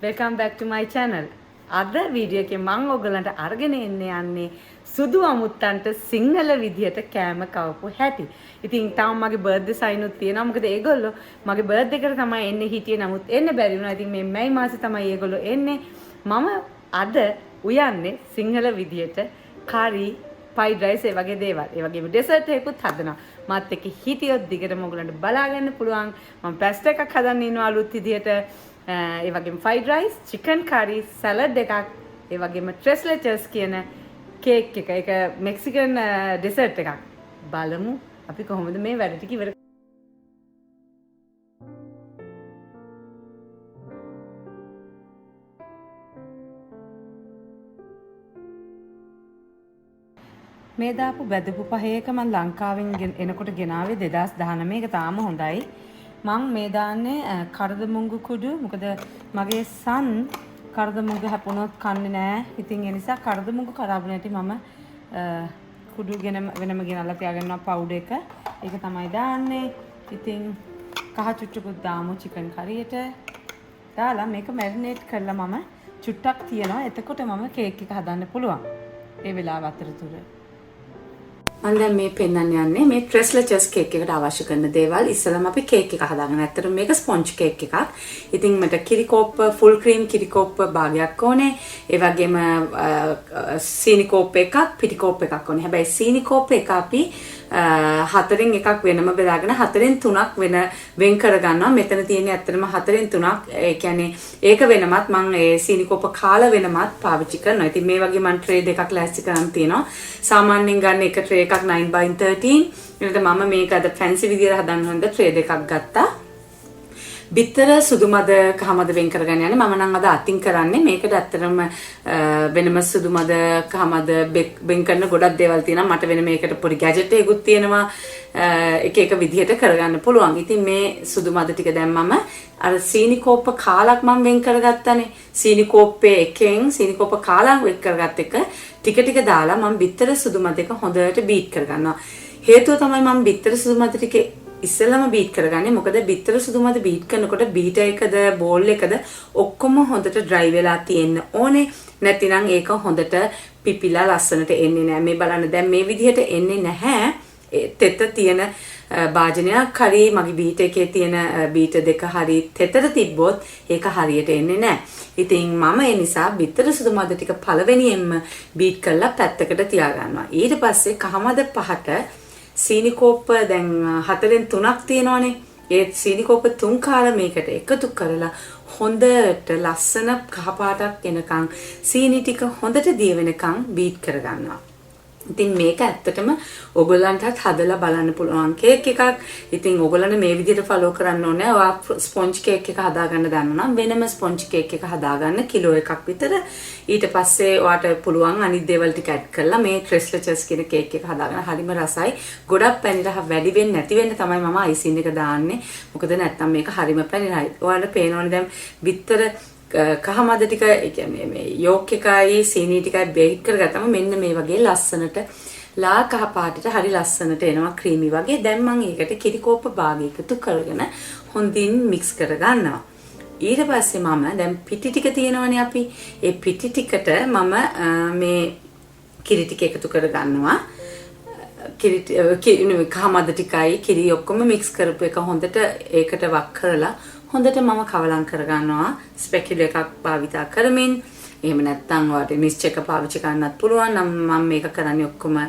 Welcome back to my channel. අද video එකේ මම ඔයගලන්ට අරගෙන යන්නේ සුදු අමුත්තන්ට සිංහල විදියට කෑම කවපු හැටි. ඉතින් තාම මගේ බර්ත්ඩේ සයින් උත් තියෙනවා. මොකද ඒගොල්ලෝ මගේ බර්ත්ඩේ එකට තමයි එන්නේ හිටියේ. නමුත් එන්න බැරි වුණා. ඉතින් මේ මැයි මාසේ තමයි ඒගොල්ලෝ එන්නේ. මම අද උයන්නේ සිංහල විදියට curry, fried rice ඒ වගේ දේවල්. ඒ වගේම dessert එකකුත් හදනවා. මාත් එක්ක හිටියොත් දිගටම ඔයගලන්ට බලා ගන්න පුළුවන්. මම pasta එකක් හදන්න ඉන්නවා අලුත් විදියට. ඒ වගේම fried rice, chicken curry, salad එකක්, ඒ වගේම Tres Leches කියන කේක් එක. ඒක මෙක්සිකන් dessert එකක්. බලමු අපි කොහොමද මේ වැඩ ටික ඉවර මේ දාපු බෙදපු පහේක මම ලංකාවෙන් එනකොට ගෙනාවේ 2019. ඒක තාම හොඳයි. මම මේ දාන්නේ කරදමුංගු කුඩු. මොකද මගේ සන් කරදමුංගු හැපුණොත් කන්නේ නැහැ. ඉතින් ඒ නිසා කරදමුංගු කරාබු නැටි මම කුඩු වෙනම ගෙනල්ලා තියාගන්නවා පවුඩර් එක. ඒක තමයි දාන්නේ. ඉතින් කහ චුට්ටකුත් දාමු චිකන් කරියට. දාලා මේක මැරිනේට් කරලා මම චුට්ටක් තියනවා. එතකොට මම කේක් එක හදන්න පුළුවන්. ඒ වෙලාව අතරතුර මම දැන් මේ පෙන්නන්න යන්නේ මේ Tres Leches කේක් එකට අවශ්‍ය කරන දේවල්. ඉස්සෙල්ලාම අපි කේක් එක හදාගන්න. ඇත්තටම මේක ස්පොන්ජ් කේක් එකක්. ඉතින් මට කිරි කෝප්ප ෆුල් ක්‍රීම් කිරි කෝප්ප භාගයක් ඕනේ. ඒ වගේම සීනි කෝප්ප එකක්, පිටි කෝප්ප එකක් ඕනේ. හැබැයි සීනි කෝප්ප එක අපි හතරෙන් එකක් වෙනම බෙදාගෙන හතරෙන් තුනක් වෙන් කර ගන්නවා. මෙතන තියෙන්නේ ඇත්තටම හතරෙන් තුනක්. ඒ කියන්නේ ඒක වෙනමත් මම ඒ සීනි කෝප්ප කාලා වෙනමත් පාවිච්චි කරනවා. ඉතින් මේ වගේ මම ට්‍රේ දෙකක් ලෑස්ති කරන් තියෙනවා. සාමාන්‍යයෙන් ගන්න එක ට්‍රේ එකක් 9x13. ඊට මම මේක අද ෆැන්සි විදියට හදන්න හොඳ ට්‍රේ දෙකක් ගත්තා. බිත්තර සුදු මද කහ මද වෙන් කරගෙන යන්නේ. මම නම් අද අතින් කරන්නේ. මේකට ඇත්තටම වෙනම සුදු මද කහ මද වෙන් කරන ගොඩක් දේවල් තියෙනවා. මට වෙන මේකට පොඩි ගැජට් එකකුත් තියෙනවා. එක එක විදිහට කරගන්න පුළුවන්. ඉතින් මේ සුදු මද ටික දැන් මම අර සීනි කෝප්ප කාලක් මම වෙන් කරගත්තානේ. සීනි කෝප්පේ එකෙන් සීනි කෝප්ප කාලක් වෙන් කරගත්ත එක ටික ටික දාලා මම බිත්තර සුදු මද එක හොඳට බීට් කරගන්නවා. හේතුව තමයි මම බිත්තර සුදු මද ටික ඉස්සෙල්ලාම බීට් කරගන්නේ. මොකද බිත්තර සුදු මද බීට් කරනකොට බීටර් එකද බෝල් එකද ඔක්කොම හොඳට dry වෙලා තියෙන්න ඕනේ. නැතිනම් ඒක හොඳට පිපිලා ලස්සනට එන්නේ නැහැ. මේ බලන්න දැන් මේ විදිහට එන්නේ නැහැ. තෙත තියෙන භාජනයක් හරි මගේ බීටර් එකේ තියෙන බීටර් දෙක හරි තෙතට තිබ්බොත් ඒක හරියට එන්නේ නැහැ. ඉතින් මම ඒ නිසා බිත්තර සුදු මද ටික පළවෙනියෙන්ම බීට් කරලා පැත්තකට තියාගන්නවා. ඊට පස්සේ කහ මද පහට සීනි කෝප්ප දැන් 4න් 3ක් තියෙනවානේ. ඒ සීනි කෝප්ප 3 කාලා මේකට එකතු කරලා හොඳට ලස්සන කහ පාටක් එනකන් සීනි ටික හොඳට දිය වෙනකන් බීට් කරගන්නවා. ඉතින් මේක ඇත්තටම ඔයගොල්ලන්ටත් හදලා බලන්න පුළුවන් කේක් එකක්. ඉතින් ඔයගොල්ලන්ට මේ විදිහට ෆලෝ කරන්න ඕනේ. ඔයා ස්පොන්ජ් කේක් එක හදාගන්න දන්නවා නම් වෙනම ස්පොන්ජ් කේක් එක හදාගන්න කිලෝ එකක් විතර. ඊට පස්සේ ඔයාට පුළුවන් අනිත් දේවල් ටික ඇඩ් කරලා මේ Tres Leches කියන කේක් එක හදාගන්න. හරිම රසයි. ගොඩක් පැණි රහ වැඩි වෙන්නේ නැති වෙන්න තමයි මම අයිසින් එක දාන්නේ. මොකද නැත්තම් මේක හරිම පැණි රහයි. ඔයාලට පේනවනේ දැන් බිත්තර කහ මද ටික ඒ කියන්නේ මේ යෝක් එකයි සීනි ටිකයි බේක් කරගත්තම මෙන්න මේ වගේ ලස්සනට ලා කහ පාටට හරි ලස්සනට එනවා ක්‍රීමි වගේ. දැන් මම ඒකට කිරි කෝප්ප භාගය එකතු කරගෙන හොඳින් මික්ස් කරගන්නවා. ඊට පස්සේ මම දැන් පිටි ටික තියෙනවනේ අපි. ඒ පිටි ටිකට මම මේ කිරි ටික එකතු කරගන්නවා. කිරි කහ මද ටිකයි කිරි ඔක්කොම මික්ස් කරපු එක හොඳට ඒකට වක් කරලා හොඳට මම කවලම් කරගන්නවා ස්පැකියුලා එකක් භාවිතා කරමින්. එහෙම නැත්නම් ඔයාලට මිස්ච් එක පාවිච්චි කරන්නත් පුළුවන්. නම් මම මේක කරන්නේ ඔක්කොම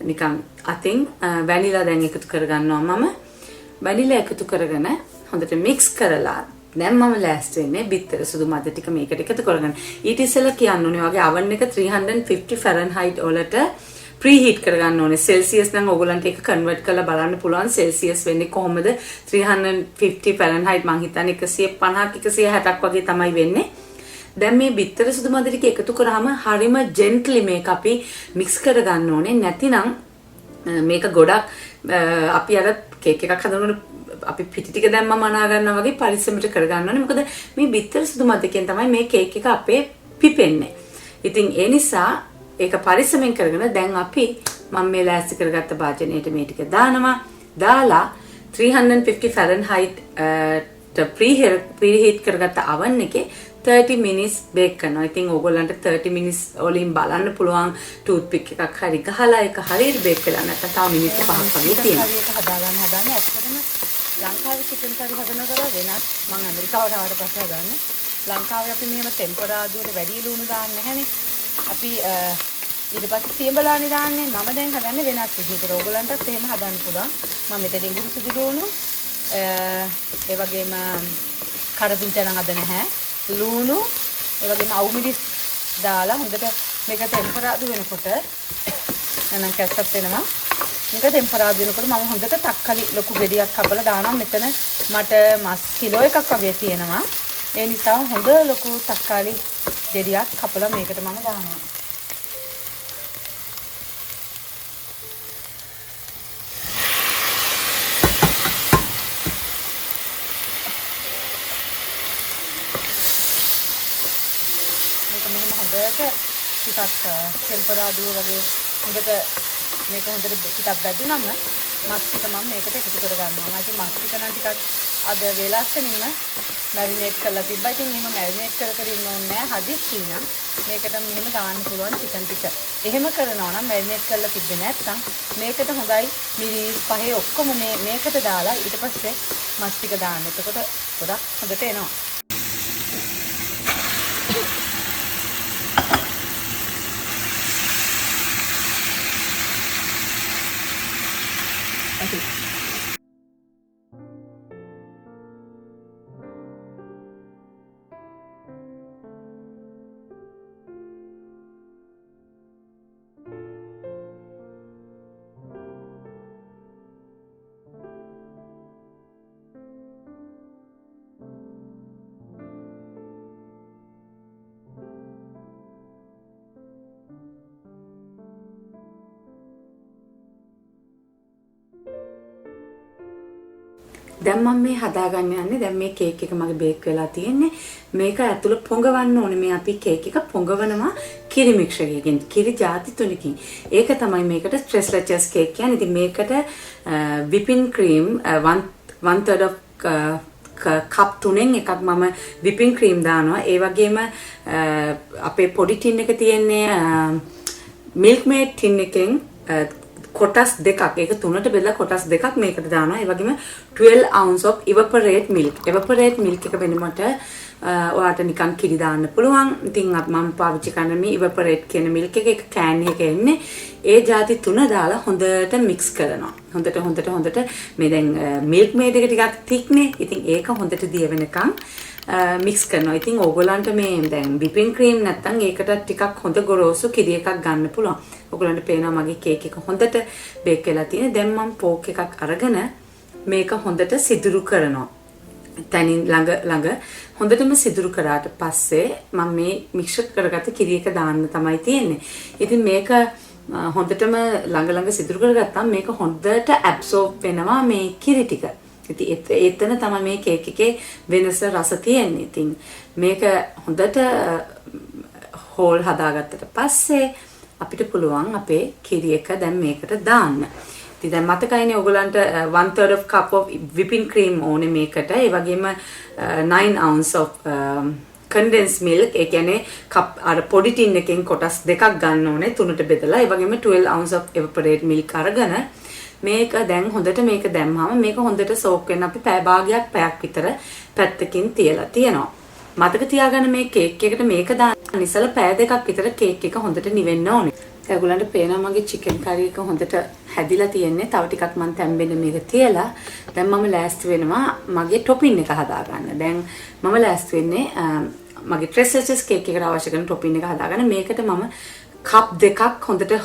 නිකන් අතින් වැනිලා දැන් එකතු කරගන්නවා මම. වැනිලා එකතු කරගෙන හොඳට මික්ස් කරලා දැන් මම ලෑස්ති වෙන්නේ බිත්තර සුදු මද ටික මේකට එකතු කරගන්න. ඊට ඉස්සෙල්ලා කියන්න ඕනේ වගේ oven එක 350 Fahrenheit වලට ප්‍රීහීට් කරගන්න ඕනේ. සෙල්සියස් නම් ඔයගොල්ලන්ට ඒක කන්වර්ට් කරලා බලන්න පුළුවන්. සෙල්සියස් වෙන්නේ කොහොමද? 350 Fahrenheit මං හිතන්නේ 150ක් 160ක් වගේ තමයි වෙන්නේ. දැන් මේ බිත්තර සුදු මද ටික එකතු කරාම හරිම ජෙන්ට්ලි මේක අපි මික්ස් කරගන්න ඕනේ. නැතිනම් මේක ගොඩක් අපි අර කේක් එකක් හදනකොට අපි පිටි ටික දැම්මම අනා ගන්නවා වගේ පරිස්සමට කරගන්න ඕනේ. මොකද මේ බිත්තර සුදු මදකින් තමයි මේ කේක් එක අපේ පිපෙන්නේ. ඉතින් ඒ නිසා ඒක පරිස්සමෙන් කරගෙන දැන් අපි මම මේ ලෑස්ති කරගත්ත භාජනයට මේ ටික දානවා. දාලා 350 Fahrenheit preheat කරගත්ත oven එකේ 30 minutes bake කරනවා. ඉතින් ඕගොල්ලන්ට 30 minutes වලින් බලන්න පුළුවන් toothpick එකක් හරි ගහලා ඒක හරියට bake වෙලා නැත්නම් තව මිනිත්තු 5ක් වගේ තියෙනවා. හරියට හදාගන්න ඇත්තටම ලංකාවේ chicken curry හදනකොට වෙනස් මම ඇමරිකාවට ආවට පස්සේ හදන්නේ. ලංකාවේ අපි මෙහෙම ටෙම්පරාදුවට වැඩි ලුණු දාන්නේ නැහැනේ. අපි ඊට පස්සේ සියඹලානේ දාන්නේ. මම දැන් හදන්නේ වෙනස් විදිහකට. ඕගොල්ලන්ටත් එහෙම හදන්න පුළුවන්. මම මෙතන ඉඟුරු සුදු ලුණු ඒ වගේම කරපිංචා නම් අද නැහැ. ලුණු ඒ වගේම අවුමිරිස් දාලා හොඳට මේක ටෙම්පරාදු වෙනකොට නැනම් කැස්සත් වෙනවා. මේක ටෙම්පරාදු වෙනකොට මම හොඳට තක්කලි ලොකු ගෙඩියක් කපලා දානවා. මෙතන මට මස් කිලෝ එකක් වගේ තියෙනවා. ඒ නිසා හොඳ ලොකු තක්කාලි ගෙඩියක් කපලා මේකට මම දානවා. ටිකක් ටෙම්පරාදුව වගේ හොඳට මේක හොඳට ටිකක් බැදුනම මස් ටික මම මේකට එකතු කර ගන්නවා. මම මස් ටික නම් ටිකක් අද වෙලාස්සනින්ම මැරිනේට් කරලා තිබ්බා. ඉතින් එහෙම මැරිනේට් කර ඉන්න ඕනේ නැහැ. හදිස්සි නම් මේකට මෙහෙම දාන්න පුළුවන් චිකන් ටික. එහෙම කරනවා නම් මැරිනේට් කරලා තිබ්බේ නැත්නම් මේකට හොඳයි මිරිස් පහේ ඔක්කොම මේකට දාලා ඊට පස්සේ මස් ටික දාන්න. එතකොට ගොඩක් හොඳට එනවා. දැන් මම මේ හදාගන්න යන්නේ. දැන් මේ කේක් එක මගේ බේක් වෙලා තියෙන්නේ. මේක ඇතුළ පොඟවන්න ඕනේ. මේ අපි කේක් එක පොඟවනවා කිරි මික්සර් එකකින්. කිරි ಜಾති 3කින්. ඒක තමයි මේකට Tres Leches කේක් කියන්නේ. ඉතින් මේකට whipping cream 1/3 of කප් 3න් එකක් මම whipping cream දානවා. ඒ වගේම අපේ පොඩි ටින් එක තියෙන්නේ milk maid ටින් එකෙන් කොටස් දෙකක් ඒක තුනට බෙදලා කොටස් දෙකක් මේකට දානවා. ඒ වගේම 12 ounce of evaporated milk. evaporated milk එක වෙනමට ඔයාට නිකන් කිරි දාන්න පුළුවන්. ඉතින් මම පාවිච්චි කරන මේ evaporated කියන milk එක කෑන් එකක එන්නේ. ඒ ಜಾති තුන දාලා හොඳට mix කරනවා. හොඳට මේ දැන් milk maid එක ටිකක් thick නේ. ඉතින් ඒක හොඳට දිය වෙනකන් mix කරනවා. ඉතින් ඕගොල්ලන්ට මේ දැන් whipping cream නැත්තම් ඒකට ටිකක් හොඳ ගොරෝසු කිරි එකක් ගන්න පුළුවන්. ඔයගොල්ලන්ට පේනවා මගේ කේක් එක හොඳට බේක් වෙලා තියෙන. දැන් මම පෝක් එකක් අරගෙන මේක හොඳට සිදුරු කරනවා. තනින් ළඟ හොඳටම සිදුරු කරාට පස්සේ මම මේ මික්ස් කරගත්ත කිරි එක දාන්න තමයි තියෙන්නේ. ඉතින් මේක හොඳටම ළඟ සිදුරු කරගත්තාම මේක හොඳට ඇබ්සෝබ් වෙනවා මේ කිරි ටික. ඉතින් එතන තමයි මේ කේක් එකේ වෙනස රස තියෙන්නේ. ඉතින් මේක හොඳට හෝල් හදාගත්තට පස්සේ අපිට පුළුවන් අපේ කිරි එක දැන් මේකට දාන්න. ඉතින් දැන් මතකයිනේ ඔයගලන්ට 1/3 of cup of whipping cream ඕනේ මේකට. ඒ වගේම 9 ounce of condensed milk. ඒ කියන්නේ කප් අර පොඩි ටින් එකෙන් කොටස් දෙකක් ගන්න ඕනේ තුනට බෙදලා. ඒ වගේම 12 ounce of evaporated milk අරගෙන මේක දැන් හොඳට මේක දැම්මම මේක හොඳට සෝක් වෙන්න අපි පැයක් විතර පැත්තකින් තියලා තියෙනවා. මතක තියාගන්න මේ කේක් එකට මේක දාන්න ඉස්සලා පැය දෙකක් විතර කේක් එක හොඳට නිවෙන්න ඕනේ. ඒගොල්ලන්ට පේනවා මගේ chicken curry එක හොඳට හැදිලා තියෙන්නේ. තව ටිකක් මම තැම්බෙන්න මේක තියලා දැන් මම ලෑස්ති වෙනවා මගේ topping එක හදාගන්න. දැන් මම ලෑස්ති වෙන්නේ මගේ Tres Leches කේක් එකට අවශ්‍ය කරන topping එක හදාගන්න. මේකට මම කප් දෙකක්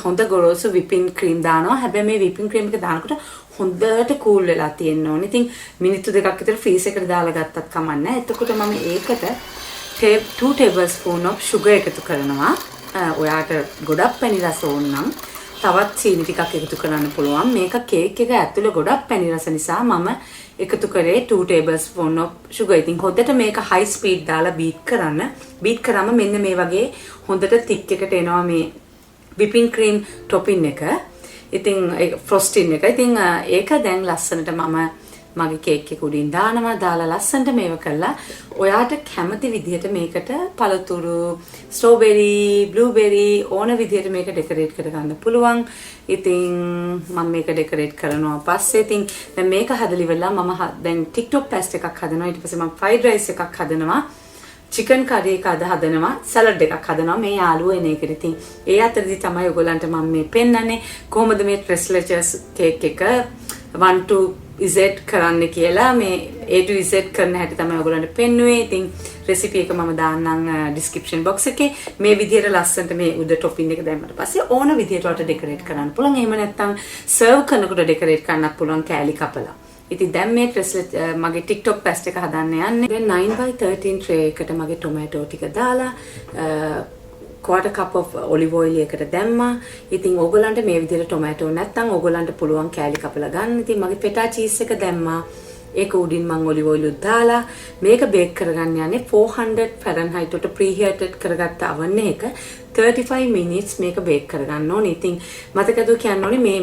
හොඳ ගොරෝසු whipping cream දානවා. හැබැයි මේ whipping cream එක දානකොට හොඳට කූල් වෙලා තියෙන්න ඕනේ. ඉතින් මිනිත්තු දෙකක් විතර ෆ්‍රීස් එකට දාලා ගත්තත් කමක් නැහැ. එතකොට මම ඒකට 2 tablespoon of sugar එකතු කරනවා. ඔයාට ගොඩක් පැණි රස ඕන නම් තවත් සීනි ටිකක් එකතු කරන්න පුළුවන්. මේක කේක් එක ඇතුළේ ගොඩක් පැණි රස නිසා මම එකතු කරේ 2 tablespoon of sugar. ඉතින් හොඳට මේක high speed දාලා beat කරන්න. beat කරාම මෙන්න මේ වගේ හොඳට thick එකට එනවා මේ whipping cream topping එක. ඉතින් frosting එක. ඉතින් ඒක දැන් ලස්සනට මම මගේ කේක් එක උඩින් දානවා. දාලා ලස්සනට මේව කළා. ඔයාට කැමති විදිහට මේකට පළතුරු, ස්ට්‍රෝබෙරි, බ්ලූබෙරි ඕන විදිහට මේක ඩෙකරේට් කරගන්න පුළුවන්. ඉතින් මම මේක ඩෙකරේට් කරනවා පස්සේ ඉතින් දැන් මේක හදලා ඉවරලා මම දැන් TikTok පෑස්ට් එකක් හදනවා. ඊට පස්සේ මම ෆ්‍රයිඩ් රයිස් එකක් හදනවා. චිකන් කරි එකක් හදනවා. සලාඩ් එකක් හදනවා. මේ යාළුවෝ එන එකට. ඉතින් ඒ අතරදී තමයි ඔයගොල්ලන්ට මම මේ පෙන්නන්නේ කොහොමද මේ Tres Leches කේක් එක 1 to Z කරන්න කියලා. මේ A to Z කරන හැටි තමයි ඔයගොල්ලන්ට පෙන්නුවේ. ඉතින් රෙසිපි එක මම දාන්නම් ඩිස්ක්‍රිප්ෂන් බොක්ස් එකේ. මේ විදිහට ලස්සනට මේ උඩ ටොපින් එක දැම්මට පස්සේ ඕන විදිහට ඔයාලට ඩෙකරේට් කරන්න පුළුවන්. එහෙම නැත්නම් සර්ව් කරනකොට ඩෙකරේට් කරන්නත් පුළුවන් කෑලි කපලා. ඉතින් දැන් මේ මගේ TikTok පෑස්ට් එක හදන්න යන්නේ. දැන් 9x13 tray එකට මගේ ටොමැටෝ ටික දාලා quarter cup of olive oil එකට දැම්මා. ඉතින් ඕගොල්ලන්ට මේ විදිහට ටොමැටෝ නැත්තම් ඕගොල්ලන්ට පුළුවන් කෑලි කපලා ගන්න. ඉතින් මගේ ෆෙටා චීස් එක දැම්මා. ඒක උඩින් මම olive oil දාලා මේක බේක් කරගන්න යන්නේ 400 Fahrenheit වලට preheated කරගත්ත oven එක 35 minutes මේක බේක් කරගන්න ඕනේ. ඉතින් මතකද කියන්න ඕනේ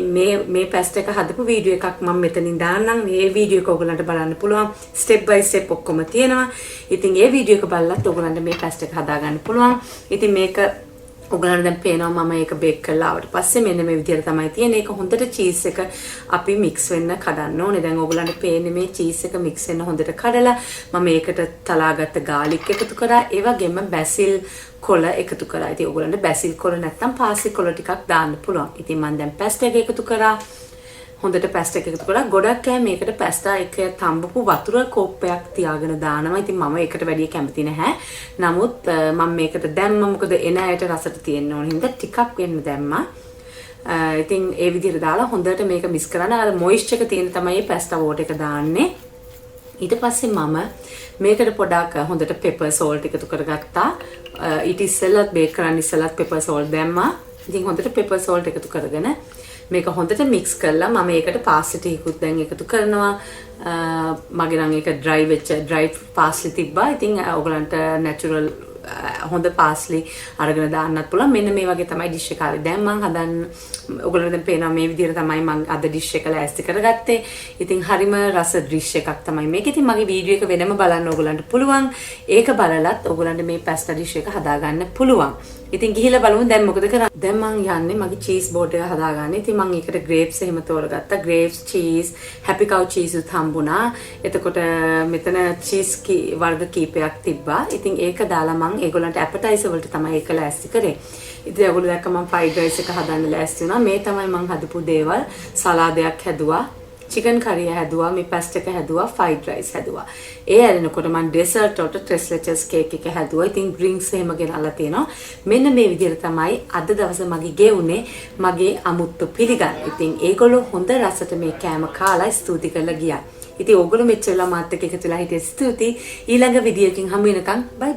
මේ පෑස්ට් එක හදපු වීඩියෝ එකක් මම මෙතනින් දාන්නම්. මේ වීඩියෝ එක ඔයගලන්ට බලන්න පුළුවන්. step by step ඔක්කොම තියෙනවා. ඉතින් ඒ වීඩියෝ එක බලලත් ඔයගලන්ට මේ පෑස්ට් එක හදා ගන්න පුළුවන්. ඉතින් මේක ඔයගලන්ට දැන් පේනවා මම ඒක බේක් කරලා ආවට පස්සේ මෙන්න මේ විදිහට තමයි තියෙන්නේ. ඒක හොඳට චීස් එක අපි මික්ස් වෙන්න කඩන්න ඕනේ. දැන් ඔයගලන්ට පේන්නේ මේ චීස් එක මික්ස් වෙන්න හොඳට කඩලා මම ඒකට තලාගත්ත ගාලික් එකතු කරා. ඒ වගේම බැසිල් කොළ එකතු කරා. ඉතින් ඔයගලන්ට බැසිල් කොළ නැත්තම් පාසලි කොළ ටිකක් දාන්න පුළුවන්. ඉතින් මම දැන් පැස්ට් එක එකතු කරා. හොඳට පැස්ට් එක එකතු කරලා ගොඩක් අය මේකට පැස්ටා එක තඹපු වතුර කෝප්පයක් තියාගෙන දානවා. ඉතින් මම ඒකට වැඩිය කැමති නැහැ. නමුත් මම මේකට දැම්මා මොකද එන අයට රසට තියෙන්න ඕන හින්දා ටිකක් වෙන්න දැම්මා. ඉතින් ඒ විදිහට දාලා හොඳට මේක මික්ස් කරන්න. අර මොයිස්චර් එක තියෙන තමයි මේ පැස්ටා වෝටර් එක දාන්නේ. ඊට පස්සේ මම මේකට පොඩක් හොඳට pepper salt එකතු කරගත්තා. ඊට ඉස්සෙල්ලත් බේක් කරන්න ඉස්සෙල්ලත් pepper salt දැම්මා. ඉතින් හොඳට pepper salt එකතු කරගෙන මේක හොඳට මික්ස් කරලා මම ඒකට පාස්ලි ටිකකුත් දැන් එකතු කරනවා. මගේ නම් ඒක dry පාස්ලි තිබ්බා. ඉතින් ඔයගලන්ට natural හොඳ පාස්ලි අරගෙන දාන්නත් පුළුවන්. මෙන්න මේ වගේ තමයි ඩිෂ් එක හරි. දැන් මම හදන්න ඔයගලන්ට දැන් පේනවා මේ විදිහට තමයි මම අද ඩිෂ් එක ලෑස්ති කරගත්තේ. ඉතින් හරිම රස ඩිෂ් එකක් තමයි මේක. ඉතින් මගේ වීඩියෝ එක වෙනම බලන්න ඔයගලන්ට පුළුවන්. ඒක බලලත් ඔයගලන්ට මේ පැස්ටා ඩිෂ් එක හදාගන්න පුළුවන්. ඉතින් ගිහිල්ලා බලමු දැන් මොකද කරන්නේ. දැන් මම යන්නේ මගේ චීස් බෝඩ් එක හදාගන්න. ඉතින් මම ඒකට grapes එහෙම තෝරගත්තා. grapes, cheese, happy cow cheese උත් හම්බුණා. එතකොට මෙතන cheese වර්ග කීපයක් තිබ්බා. ඉතින් ඒක දාලා මම ඒගොල්ලන්ට appetizer වලට තමයි ඒක ලෑස්ති කරේ. ඉතින් ඒගොල්ලෝ දැක්ක මම fried rice එක හදන්න ලෑස්ති වුණා. මේ තමයි මම හදපු දේවල්. සලාදයක් හැදුවා. chicken curry හැදුවා. මේ pasta එක හැදුවා. fried rice හැදුවා. ඒ ඇරෙනකොට මම dessert වලට Tres Leches cake එක හැදුවා. ඉතින් drinks එහෙම ගෙනල්ලා තියෙනවා. මෙන්න මේ විදිහට තමයි අද දවසේ මගේ ගෙවුනේ මගේ අමුත්තු පිළිගන්න. ඉතින් ඒගොල්ලෝ හොඳ රසට මේ කෑම කාලා ස්තුති කරලා ගියා. ඉතින් ඕගොල්ලෝ මෙච්චර වෙලා මාත් එක්ක එකතු වෙලා හිටියේ ස්තුතියි. ඊළඟ වීඩියෝ එකකින් හමු වෙනකන් bye.